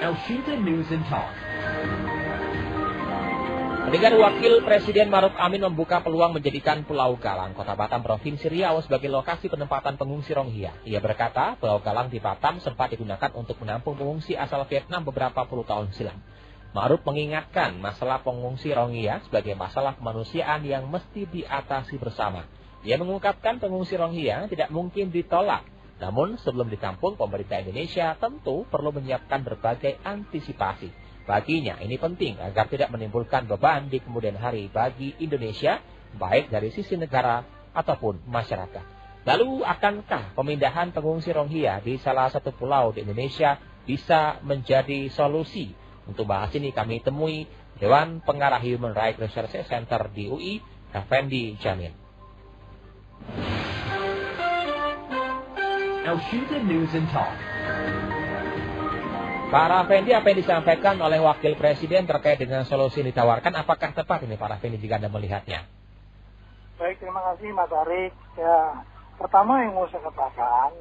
Elshinta News and Talk. Dengan Wakil Presiden Maruf Amin membuka peluang menjadikan Pulau Galang, Kota Batam, Provinsi Riau sebagai lokasi penempatan pengungsi Rohingya. Ia berkata, Pulau Galang di Batam sempat digunakan untuk menampung pengungsi asal Vietnam beberapa puluh tahun silam. Maruf mengingatkan masalah pengungsi Rohingya sebagai masalah kemanusiaan yang mesti diatasi bersama. Ia mengungkapkan pengungsi Rohingya tidak mungkin ditolak. Namun sebelum ditampung, pemerintah Indonesia tentu perlu menyiapkan berbagai antisipasi. Baginya ini penting agar tidak menimbulkan beban di kemudian hari bagi Indonesia, baik dari sisi negara ataupun masyarakat. Lalu akankah pemindahan pengungsi Rohingya di salah satu pulau di Indonesia bisa menjadi solusi? Untuk bahas ini kami temui Dewan Pengarah Human Rights Research Center di UI, Effendi Jamil. Elshinta News and Talk. Pak Effendi, apa yang disampaikan oleh Wakil Presiden terkait dengan solusi yang ditawarkan, apakah tepat ini Pak Effendi jika Anda melihatnya? Baik, terima kasih Mas Arik. Ya, pertama yang mau saya katakan,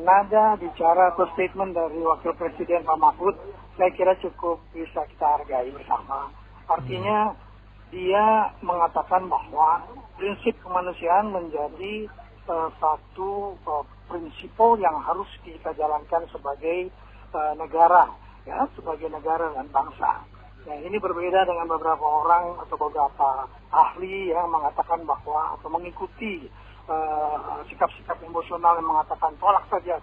nada bicara atau statement dari Wakil Presiden Pak Mahfud, saya kira cukup bisa kita hargai bersama. Artinya dia mengatakan bahwa prinsip kemanusiaan menjadi satu prinsipal yang harus kita jalankan sebagai negara, ya, sebagai negara dan bangsa. Nah, ini berbeda dengan beberapa orang atau beberapa ahli yang mengatakan bahwa atau mengikuti sikap-sikap emosional yang mengatakan tolak saja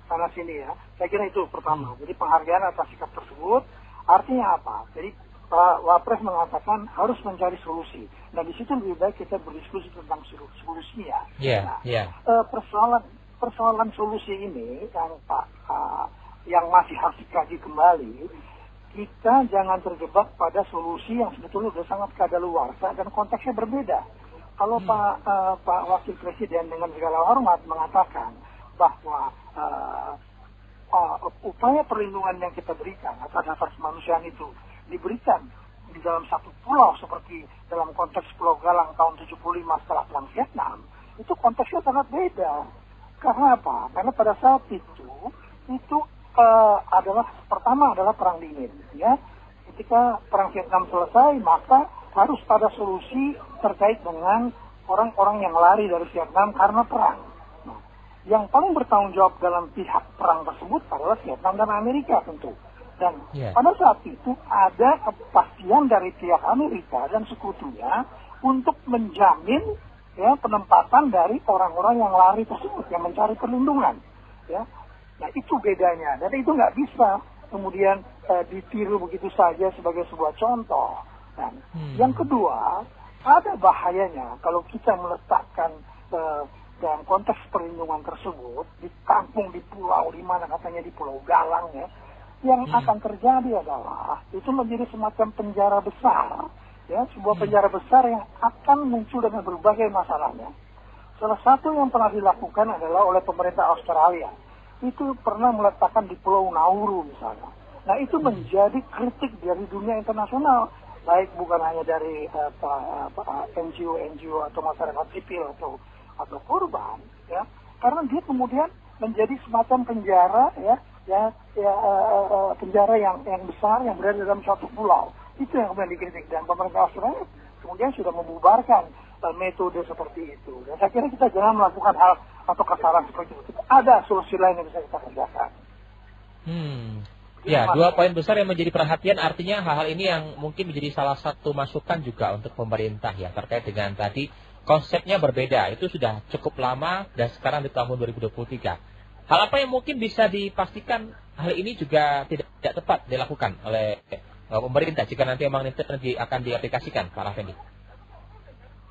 sana sini, ya. Saya kira itu pertama. Jadi penghargaan atas sikap tersebut artinya apa? Jadi Pak Wapres mengatakan harus mencari solusi. Nah, di situ lebih baik kita berdiskusi tentang solusinya. Persoalan solusi ini yang masih harus dikaji kembali, kita jangan terjebak pada solusi yang sebetulnya sudah sangat kadaluarsa dan konteksnya berbeda. Kalau Pak Wakil Presiden dengan segala hormat mengatakan bahwa upaya perlindungan yang kita berikan atas asas kemanusiaan itu diberikan di dalam satu pulau seperti dalam konteks Pulau Galang tahun 75 setelah Perang Vietnam, itu konteksnya sangat beda. Karena apa? Karena pada saat itu adalah pertama adalah perang dingin, ya. Ketika perang Vietnam selesai, maka harus ada solusi terkait dengan orang-orang yang lari dari Vietnam karena perang. Nah, yang paling bertanggung jawab dalam pihak perang tersebut adalah Vietnam dan Amerika tentu. Dan pada saat itu ada kepastian dari pihak Amerika dan sekutunya untuk menjamin, ya, penempatan dari orang-orang yang lari tersebut yang mencari perlindungan, ya. Nah, itu bedanya. Dan itu nggak bisa kemudian ditiru begitu saja sebagai sebuah contoh. Dan yang kedua, ada bahayanya kalau kita meletakkan dalam konteks perlindungan tersebut di kampung, di pulau, di mana katanya di Pulau Galang, ya, yang akan terjadi adalah itu menjadi semacam penjara besar, ya, sebuah penjara besar yang akan muncul dengan berbagai masalahnya. Salah satu yang pernah dilakukan adalah oleh pemerintah Australia. Itu pernah meletakkan di Pulau Nauru misalnya. Nah, itu menjadi kritik dari dunia internasional, baik bukan hanya dari NGO atau masyarakat sipil atau korban, ya, karena dia kemudian menjadi semacam penjara, penjara yang besar yang berada dalam suatu pulau. Itu yang kemudian dikritik, dan pemerintah Australia kemudian sudah membubarkan metode seperti itu. Dan saya kira kita jangan melakukan hal atau kesalahan seperti itu. Ada solusi lain yang bisa kita kerjakan. Ya, dua poin besar yang menjadi perhatian, artinya hal-hal ini yang mungkin menjadi salah satu masukan juga untuk pemerintah, ya, terkait dengan tadi konsepnya berbeda. Itu sudah cukup lama dan sekarang di tahun 2023. Hal apa yang mungkin bisa dipastikan hal ini juga tidak tepat dilakukan oleh pemerintah jika nanti memang nanti akan diaplikasikan, Pak Effendi?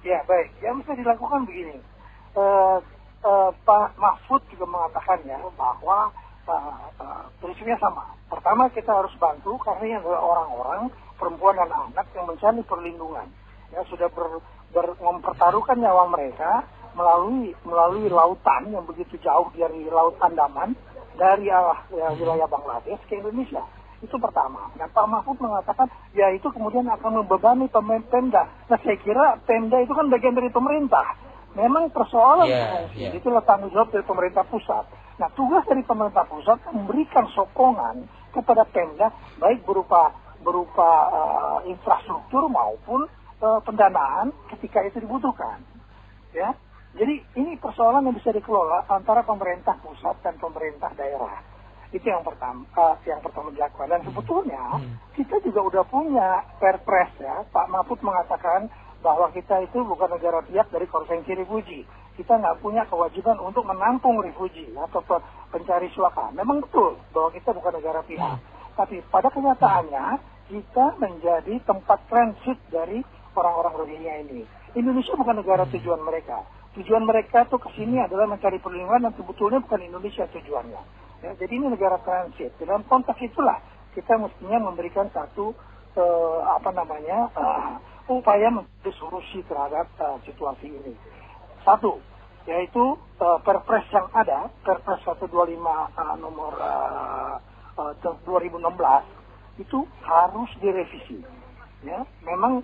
Ya, baik. Yang bisa dilakukan begini. Pak Mahfud juga mengatakan, ya, bahwa prinsipnya sama. Pertama, kita harus bantu karena ini adalah orang-orang, perempuan dan anak yang mencari perlindungan. Ya, sudah mempertaruhkan nyawa mereka melalui lautan yang begitu jauh dari Laut Andaman, dari wilayah Bangladesh ke Indonesia. Itu pertama. Dan Pak Mahfud mengatakan, ya, itu kemudian akan membebani Pemda. Nah, saya kira Pemda itu kan bagian dari pemerintah. Memang persoalan itulah tanggung jawab dari pemerintah pusat. Nah, tugas dari pemerintah pusat memberikan sokongan kepada Pemda, baik berupa infrastruktur maupun pendanaan ketika itu dibutuhkan. Ya, jadi ini persoalan yang bisa dikelola antara pemerintah pusat dan pemerintah daerah. Itu yang pertama dilakukan. Dan sebetulnya kita juga udah punya Perpres ya. Pak Mahfud mengatakan bahwa kita itu bukan negara pihak dari konvensi refugi. Kita nggak punya kewajiban untuk menampung refugi atau pencari suaka. Memang betul bahwa kita bukan negara pihak. Tapi pada kenyataannya kita menjadi tempat transit dari orang-orang Rohingya ini. Indonesia bukan negara tujuan mereka. Tujuan mereka tuh kesini adalah mencari perlindungan dan sebetulnya bukan Indonesia tujuannya. Ya, jadi ini negara transit. Dalam konteks itulah kita mestinya memberikan satu upaya memberi solusi terhadap situasi ini. Satu, yaitu Perpres yang ada, Perpres 125 nomor 2016 itu harus direvisi. Ya, memang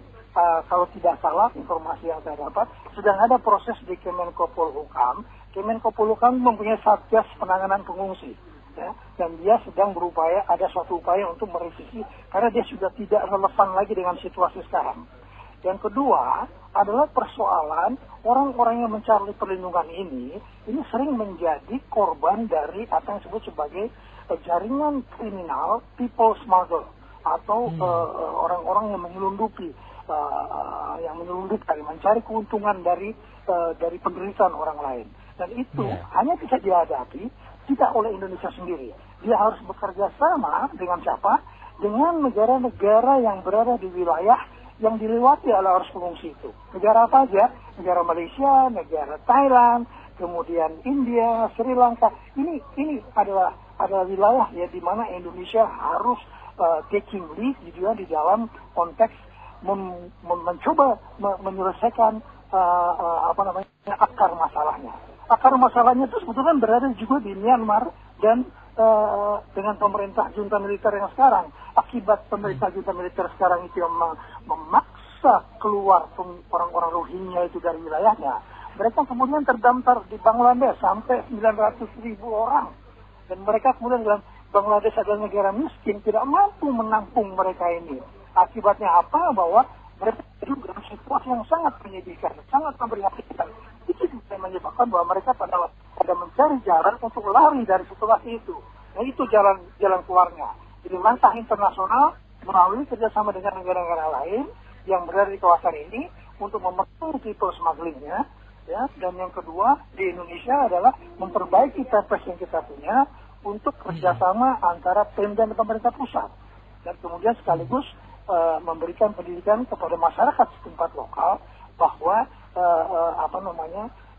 kalau tidak salah informasi yang saya dapat sedang ada proses di Kemenko Polhukam. Kemenko Polhukam mempunyai Satgas Penanganan Pengungsi, ya, dan dia sedang ada suatu upaya untuk merevisi karena dia sudah tidak relevan lagi dengan situasi sekarang. Yang kedua adalah persoalan orang-orang yang mencari perlindungan ini sering menjadi korban dari apa yang disebut sebagai jaringan kriminal people smuggler atau orang-orang yang menyelundupi mencari keuntungan dari penderitaan orang lain. Dan itu hanya bisa dihadapi tidak oleh Indonesia sendiri. Dia harus bekerja sama dengan siapa? Dengan negara-negara yang berada di wilayah yang dilewati oleh arus pengungsi itu. Negara apa aja? Negara Malaysia, negara Thailand, kemudian India, Sri Lanka. Ini adalah wilayah ya di mana Indonesia harus taking lead juga di dalam konteks mencoba menyelesaikan akar masalahnya. Akar masalahnya itu sebetulnya berada juga di Myanmar dan dengan pemerintah junta militer yang sekarang. Akibat pemerintah junta militer sekarang itu yang memaksa keluar orang-orang Rohingya itu dari wilayahnya, mereka kemudian terdampar di Bangladesh sampai 900.000 orang. Dan mereka kemudian dalam Bangladesh adalah negara miskin, tidak mampu menampung mereka ini. Akibatnya apa? Bahwa mereka juga dalam situasi yang sangat menyedihkan, sangat memprihatinkan. Itu juga menyebabkan bahwa mereka pada mencari jalan untuk lari dari situasi itu. Nah itu jalan keluarnya. Jadi langkah internasional melalui kerjasama dengan negara-negara lain yang berada di kawasan ini untuk memenuhi people smugglingnya. Ya, dan yang kedua di Indonesia adalah memperbaiki Perpres yang kita punya untuk kerjasama antara Pemda dan pemerintah pusat. Dan kemudian sekaligus memberikan pendidikan kepada masyarakat setempat lokal bahwa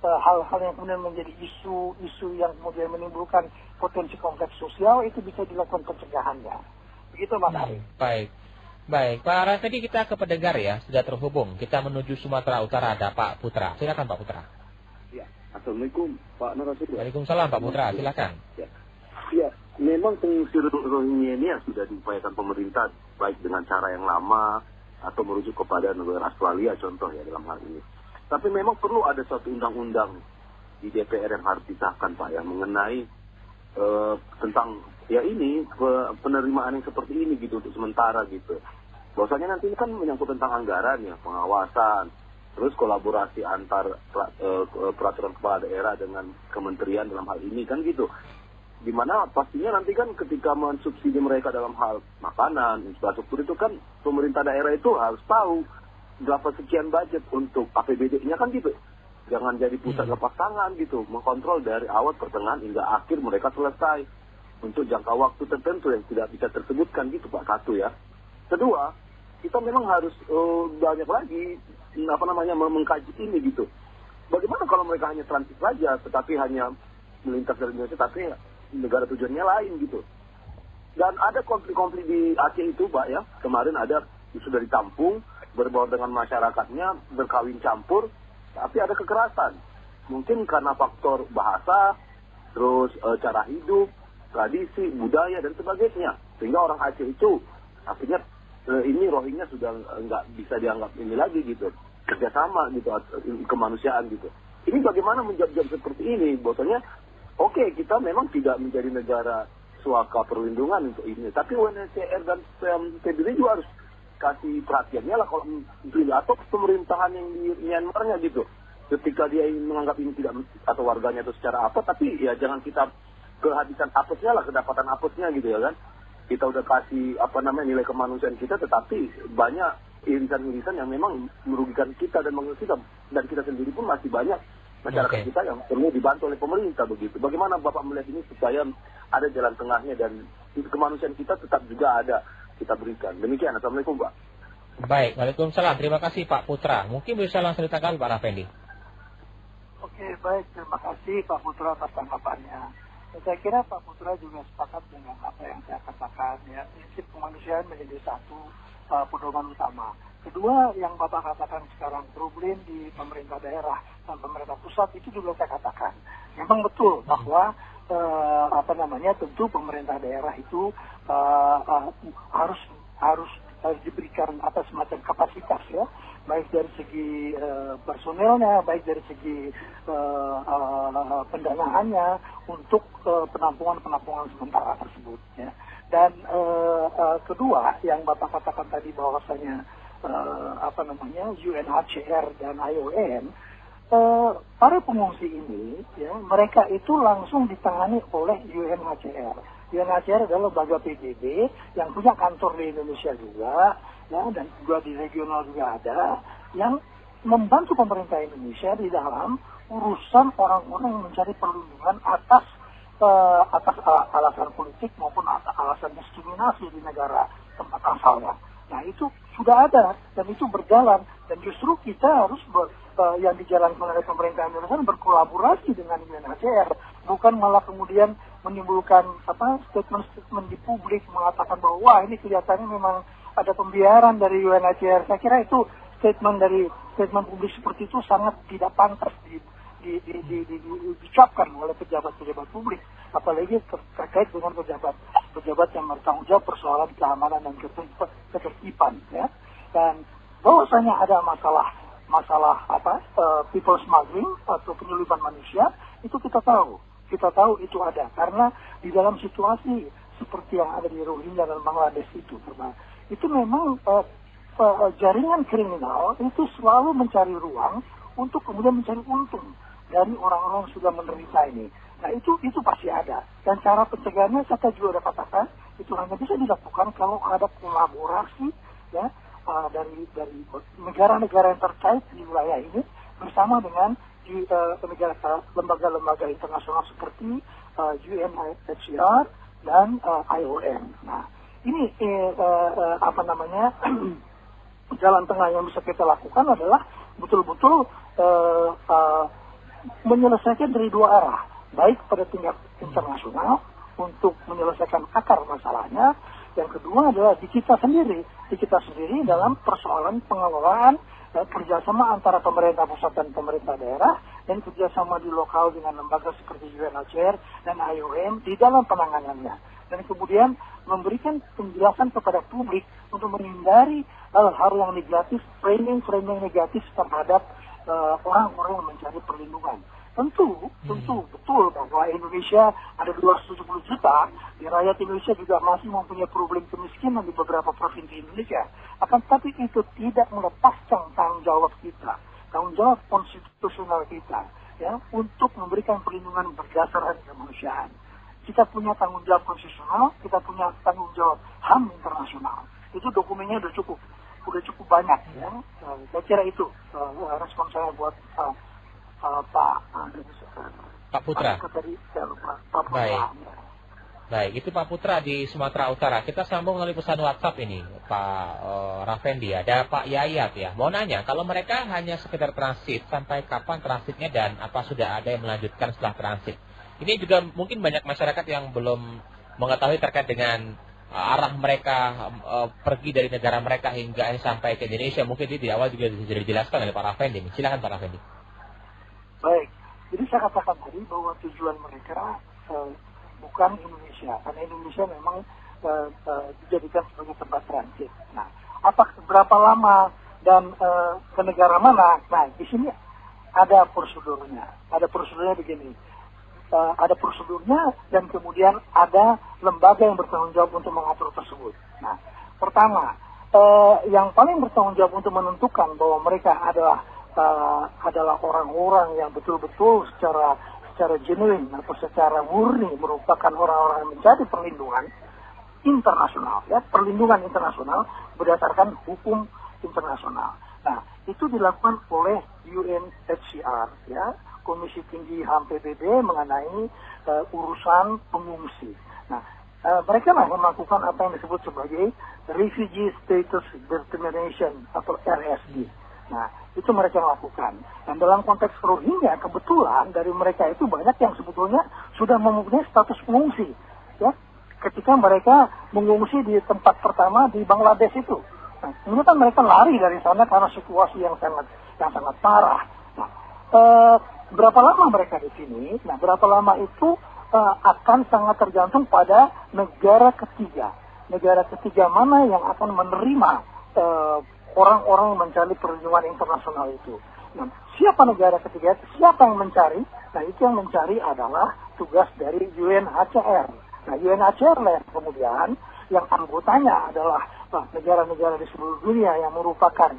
hal-hal yang kemudian menjadi isu yang kemudian menimbulkan potensi konflik sosial itu bisa dilakukan pencegahannya. Begitu Mas Ari. Baik, Pak Rasedi, kita ke pendengar ya, sudah terhubung. Kita menuju Sumatera Utara, ada Pak Putra. Silakan Pak Putra. Ya, Assalamualaikum Pak Narasumber. Waalaikumsalam Pak Putra, silakan. Ya, memang pengungsi Rohingya ini yang sudah diupayakan pemerintah baik dengan cara yang lama atau merujuk kepada negara Australia contoh ya dalam hal ini. Tapi memang perlu ada suatu undang-undang di DPR yang harus disahkan Pak yang mengenai tentang ya ini penerimaan yang seperti ini gitu untuk sementara gitu. Bahwasanya nanti ini kan menyangkut tentang anggaran ya, pengawasan, terus kolaborasi antar peraturan kepala daerah dengan kementerian dalam hal ini kan gitu. Dimana pastinya nanti kan ketika mensubsidi mereka dalam hal makanan, infrastruktur itu kan pemerintah daerah itu harus tahu berapa sekian budget untuk APBD-nya kan gitu. Jangan jadi pusat lepas tangan gitu, mengkontrol dari awal pertengahan hingga akhir mereka selesai untuk jangka waktu tertentu yang tidak bisa tersebutkan gitu Pak. Satu ya. Kedua, kita memang harus banyak lagi mengkaji ini gitu. Bagaimana kalau mereka hanya transit saja, tetapi hanya melintas dari Indonesia, tapi negara tujuannya lain gitu. Dan ada konflik-konflik di Aceh itu Pak ya, kemarin ada sudah ditampung, berbaur dengan masyarakatnya, berkawin campur, tapi ada kekerasan. Mungkin karena faktor bahasa, terus cara hidup, tradisi, budaya, dan sebagainya. Sehingga orang Aceh itu, akhirnya ini Rohingya sudah nggak bisa dianggap ini lagi gitu. Kerjasama gitu, kemanusiaan gitu. Ini bagaimana menjawab seperti ini? Bahwasanya, oke, kita memang tidak menjadi negara suaka perlindungan untuk ini. Tapi UNHCR dan PBB juga harus kasih perhatiannya lah kalau atau pemerintahan yang di Myanmarnya gitu. Ketika dia menganggap ini tidak atau warganya itu secara apa, tapi ya jangan kita kehabisan apesnya lah, kedapatan apesnya gitu ya kan. Kita udah kasih nilai kemanusiaan kita, tetapi banyak irisan-irisan yang memang merugikan kita dan menguntungkan, dan kita sendiri pun masih banyak masyarakat kita yang perlu dibantu oleh pemerintah begitu. Bagaimana Bapak melihat ini supaya ada jalan tengahnya dan kemanusiaan kita tetap juga ada kita berikan. Demikian. Assalamualaikum Pak. Baik, waalaikumsalam. Terima kasih Pak Putra. Mungkin bisa langsung ditanggapi Pak Raffendi. Oke, baik. Terima kasih Pak Putra atas tanggapannya. Saya kira Pak Putra juga sepakat dengan apa yang saya katakan. Ya, prinsip kemanusiaan menjadi satu pedoman utama. Kedua, yang Bapak katakan sekarang problem di pemerintah daerah dan pemerintah pusat itu juga saya katakan. Memang betul bahwa tentu pemerintah daerah itu harus diberikan semacam kapasitas ya, baik dari segi personelnya, baik dari segi pendanaannya untuk penampungan sementara tersebut ya. Dan kedua yang Bapak katakan tadi bahwasanya UNHCR dan IOM, para pengungsi ini ya, mereka itu langsung ditangani oleh UNHCR. UNHCR adalah lembaga PBB yang punya kantor di Indonesia juga ya, dan juga di regional juga ada, yang membantu pemerintah Indonesia di dalam urusan orang-orang yang mencari perlindungan atas alasan politik maupun alasan diskriminasi di negara tempat asalnya. Nah itu sudah ada dan itu berjalan, dan justru kita harus yang dijalankan oleh pemerintah Indonesia berkolaborasi dengan UNHCR, bukan malah kemudian menimbulkan statement-statement di publik mengatakan bahwa wah ini kelihatannya memang ada pembiaran dari UNHCR. Saya kira itu statement publik seperti itu sangat tidak pantas diucapkan oleh pejabat-pejabat publik, apalagi terkait dengan pejabat yang bertanggung jawab persoalan keamanan dan ketertiban ya. Dan bahwasanya ada masalah people smuggling atau penyelidikan manusia, itu kita tahu itu ada, karena di dalam situasi seperti yang ada di Rohingya dan Bangladesh itu memang jaringan kriminal itu selalu mencari ruang untuk kemudian mencari untung dari orang-orang yang sudah menderita ini. Nah itu pasti ada, dan cara pencegahannya saya juga sudah katakan itu hanya bisa dilakukan kalau ada kolaborasi ya dari negara-negara yang terkait di wilayah ini bersama dengan lembaga-lembaga internasional seperti UNHCR dan IOM. Nah ini jalan tengah yang bisa kita lakukan adalah betul-betul menyelesaikan dari dua arah, baik pada tingkat internasional untuk menyelesaikan akar masalahnya. Yang kedua adalah di kita sendiri dalam persoalan pengelolaan kerjasama antara pemerintah pusat dan pemerintah daerah, dan kerjasama di lokal dengan lembaga seperti UNHCR dan IOM di dalam penanganannya. Dan kemudian memberikan penjelasan kepada publik untuk menghindari hal-hal yang negatif, framing negatif terhadap orang-orang yang mencari perlindungan. Tentu betul bahwa Indonesia ada 270 juta, rakyat Indonesia juga masih mempunyai problem kemiskinan di beberapa provinsi Indonesia. Akan tetapi itu tidak melepaskan tanggung jawab kita, tanggung jawab konstitusional kita, ya, untuk memberikan perlindungan berdasarkan kemanusiaan. Kita punya tanggung jawab konstitusional, kita punya tanggung jawab HAM internasional. Itu dokumennya udah cukup banyak, ya. Saya kira itu respon saya buat Pak Putra. Baik, itu Pak Putra di Sumatera Utara. Kita sambung melalui pesan WhatsApp ini, Pak Raffendi. Ada Pak Yayat ya. Mau nanya, kalau mereka hanya sekedar transit, sampai kapan transitnya dan apa sudah ada yang melanjutkan setelah transit? Ini juga mungkin banyak masyarakat yang belum mengetahui terkait dengan arah mereka pergi dari negara mereka hingga sampai ke Indonesia. Mungkin di awal juga sudah dijelaskan oleh Pak Raffendi. Silakan Pak Raffendi. Baik, jadi saya katakan tadi bahwa tujuan mereka bukan Indonesia, karena Indonesia memang dijadikan sebagai tempat transit. Nah, berapa lama dan ke negara mana? Nah, di sini ada prosedurnya. Ada prosedurnya begini. Ada prosedurnya dan kemudian ada lembaga yang bertanggung jawab untuk mengatur tersebut. Nah, pertama, yang paling bertanggung jawab untuk menentukan bahwa mereka adalah orang-orang yang betul-betul secara genuine atau secara murni merupakan orang-orang yang mencari perlindungan internasional, ya, perlindungan internasional berdasarkan hukum internasional. Nah, itu dilakukan oleh UNHCR, ya, Komisi Tinggi HAM PBB mengenai urusan pengungsi. Nah, mereka lah melakukan apa yang disebut sebagai Refugee Status Determination atau RSD. Nah, itu mereka lakukan. Dan dalam konteks Rohingya, kebetulan dari mereka itu banyak yang sebetulnya sudah mempunyai status pengungsi, ya, ketika mereka mengungsi di tempat pertama di Bangladesh itu. Nah, ini kan mereka lari dari sana karena situasi yang sangat parah. Nah, berapa lama mereka di sini? Nah, berapa lama itu akan sangat tergantung pada negara ketiga. Negara ketiga mana yang akan menerima orang-orang yang mencari perlindungan internasional itu. Nah, siapa negara ketiga? Siapa yang mencari? Nah, itu yang mencari adalah tugas dari UNHCR. Nah, UNHCR lah kemudian yang anggotanya adalah negara-negara di seluruh dunia yang merupakan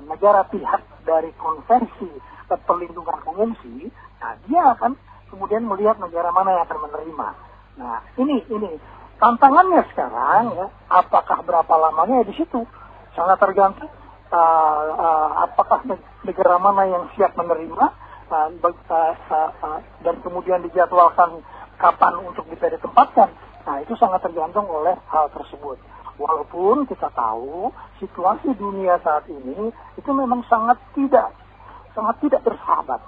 negara pihak dari konvensi perlindungan pengungsi. Nah, dia akan kemudian melihat negara mana yang akan menerima. Nah, ini tantangannya sekarang, ya, apakah berapa lamanya di situ sangat tergantung apakah negara mana yang siap menerima dan kemudian dijadwalkan kapan untuk bisa ditempatkan. Nah, itu sangat tergantung oleh hal tersebut. Walaupun kita tahu situasi dunia saat ini itu memang sangat tidak bersahabat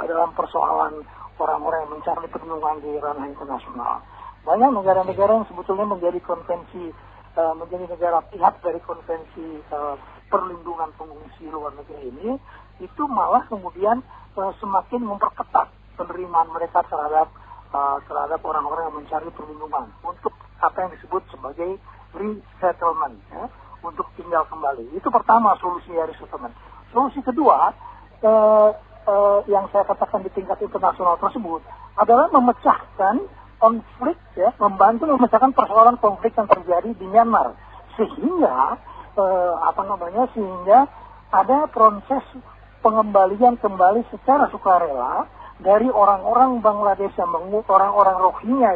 dalam persoalan orang-orang yang mencari perlindungan di ranah internasional. Banyak negara-negara yang sebetulnya menjadi negara pihak dari konvensi perlindungan pengungsi luar negeri ini, itu malah kemudian semakin memperketat penerimaan mereka terhadap orang-orang yang mencari perlindungan untuk apa yang disebut sebagai resettlement, ya, untuk tinggal kembali. Itu pertama solusi dari resettlement. Solusi kedua yang saya katakan di tingkat internasional tersebut adalah memecahkan konflik, ya, membantu memecahkan persoalan konflik yang terjadi di Myanmar sehingga sehingga ada proses pengembalian kembali secara sukarela dari orang-orang Bangladesh orang-orang Rohingya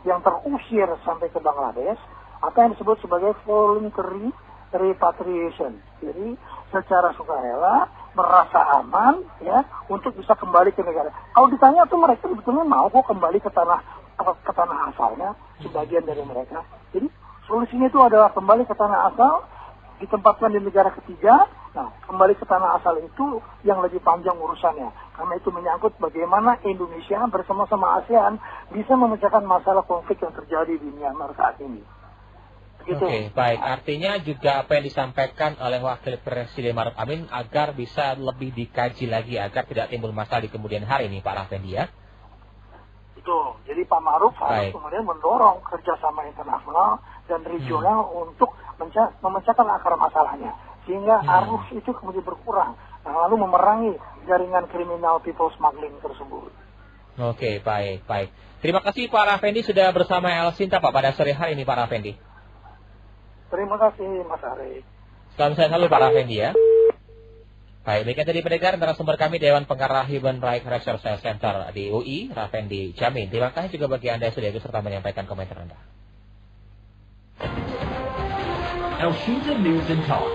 yang terusir sampai ke Bangladesh, apa yang disebut sebagai voluntary repatriation. Jadi secara sukarela merasa aman, ya, untuk bisa kembali ke negara. Kalau ditanya tuh mereka sebetulnya mau kok kembali ke tanah asalnya, sebagian dari mereka. Jadi solusinya itu adalah kembali ke tanah asal, ditempatkan di negara ketiga. Nah, kembali ke tanah asal itu yang lebih panjang urusannya, karena itu menyangkut bagaimana Indonesia bersama-sama ASEAN bisa memecahkan masalah konflik yang terjadi di Myanmar saat ini. Oke, baik. Artinya juga apa yang disampaikan oleh Wakil Presiden Maruf Amin agar bisa lebih dikaji lagi agar tidak timbul masalah di kemudian hari ini, Pak Raffendi, ya? Betul. Jadi Pak Maruf harus kemudian mendorong kerjasama internasional dan regional untuk memecahkan akar masalahnya, sehingga arus itu kemudian berkurang, lalu memerangi jaringan kriminal people smuggling tersebut. Oke, baik. Terima kasih Pak Raffendi sudah bersama El Sinta, Pak, pada sore hari ini, Pak Raffendi. Terima kasih, Mas Ari. Salam sehat selalu, Pak Raffendi, ya. Baik, demikian tadi pendengar narasumber kami Dewan Pengarah Human Rights Research Center di UI, Raffendi Jamin. Terima kasih juga bagi Anda yang sudah ikut serta menyampaikan komentar Anda. El Sinta News and Talk.